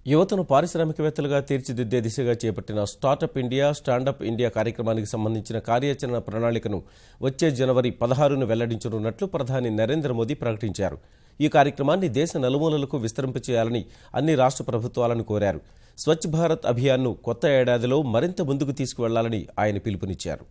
యువతను పారిశ్రామికవేత్తలుగా తీర్చిదిద్దే దిశగా చేపట్టిన స్టార్టప్ ఇండియా, స్టాండప్ ఇండియా కార్యక్రమానికి సంబంధించిన కార్యాచరణ ప్రణాళికను వచ్చే జనవరి 16న వెల్లడించనున్నట్లు ప్రధాని నరేంద్ర మోదీ ప్రకటించారు. ఈ కార్యక్రమాన్ని దేశ నలుమూలలకు విస్తరింపచేయాలని అన్ని రాష్ట్ర ప్రభుత్వాలను కోరారు. స్వచ్ఛ భారత్ అభియాన్ను కొత్త ఏడాదిలో మరింత ముందుకు తీసుకువెళ్లాలని ఆయన పిలుపునిచ్చారు.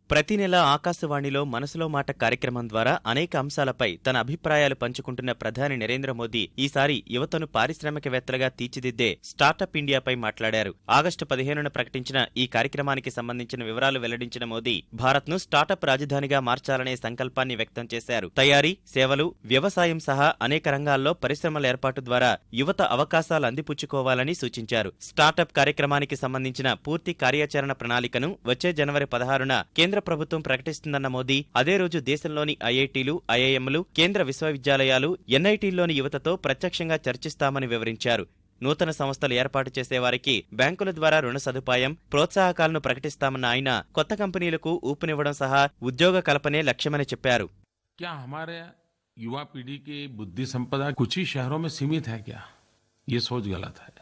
ప్రతి నెల ఆకాశవాణిలో మనసులో మాట కార్యక్రమం ద్వారా అనేక అంశాలపై తన అభిప్రాయాలు పంచుకుంటున్న ప్రధాని నరేంద్ర మోదీ ఈసారి యువతను పారిశ్రామికవేత్తలుగా తీర్చిదిద్దే స్టార్టప్ ఇండియాపై మాట్లాడారు. ఆగస్టు 15న ప్రకటించిన ఈ కార్యక్రమానికి సంబంధించిన వివరాలు వెల్లడించిన మోదీ భారత్ను స్టార్టప్ రాజధానిగా మార్చాలనే సంకల్పాన్ని వ్యక్తం చేశారు. తయారీ, సేవలు, వ్యవసాయం సహా అనేక రంగాల్లో పరిశ్రమల ఏర్పాటు ద్వారా యువత అవకాశాలు అందిపుచ్చుకోవాలని సూచించారు. స్టార్టప్ కార్యక్రమానికి సంబంధించిన పూర్తి కార్యాచరణ ప్రణాళికను వచ్చే జనవరి 16న కేంద్ర ప్రభుత్వం ప్రకటిస్తుందన్న మోదీ అదే రోజు దేశంలోని ఐఐటీలు, ఐఐఎంలు, కేంద్ర విశ్వవిద్యాలయాలు, ఎన్ఐటీల్లోని యువతతో ప్రత్యక్షంగా చర్చిస్తామని వివరించారు. నూతన సంస్థలు ఏర్పాటు చేసేవారికి బ్యాంకుల ద్వారా రుణ సదుపాయం, ప్రోత్సాహకాలను ప్రకటిస్తామన్న ఆయన కొత్త కంపెనీలకు ఊపునివ్వడం సహా ఉద్యోగ కల్పనే లక్ష్యమని చెప్పారు. क्या हमारे युवा पीढ़ी की बुद्धि संपदा कुछ ही शहरों में सीमित है क्या? ये सोच गलत है.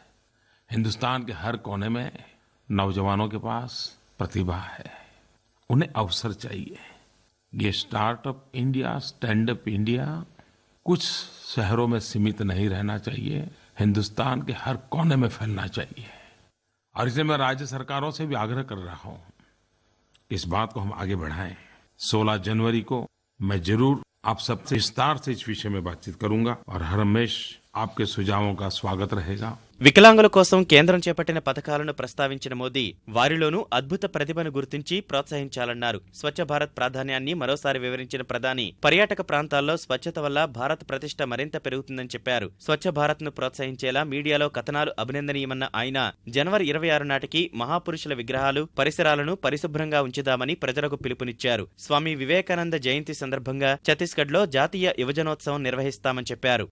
हिंदुस्तान के हर कोने में नौजवानों के पास प्रतिभा है, उन्हें अवसर चाहिए. ये startup India, stand up India कुछ शहरों में सीमित नहीं रहना चाहिए, हिंदुस्तान के हर कोने में फैलना चाहिए. और इसलिए मैं राज्य सरकारों से भी आग्रह कर रहा हूं, इस बात को हम आगे बढ़ाएं. 16 जनवरी को मैं जरूर आप सबसे विस्तार से इस विषय में बातचीत करूंगा और हर हमेश आपके सुझावों का स्वागत रहेगा. వికలాంగుల కోసం కేంద్రం చేపట్టిన పథకాలను ప్రస్తావించిన మోదీ వారిలోనూ అద్భుత ప్రతిభను గుర్తించి ప్రోత్సహించాలన్నారు. స్వచ్ఛ భారత్ ప్రాధాన్యాన్ని మరోసారి వివరించిన ప్రధాని పర్యాటక ప్రాంతాల్లో స్వచ్ఛత వల్ల భారత్ ప్రతిష్ట మరింత పెరుగుతుందని చెప్పారు. స్వచ్ఛ భారత్ ను ప్రోత్సహించేలా మీడియాలో కథనాలు అభినందనీయమన్న ఆయన జనవరి 26 నాటికి మహాపురుషుల విగ్రహాలు, పరిసరాలను పరిశుభ్రంగా ఉంచుదామని ప్రజలకు పిలుపునిచ్చారు. స్వామి వివేకానంద జయంతి సందర్భంగా ఛత్తీస్గఢ్లో జాతీయ యువజనోత్సవం నిర్వహిస్తామని చెప్పారు.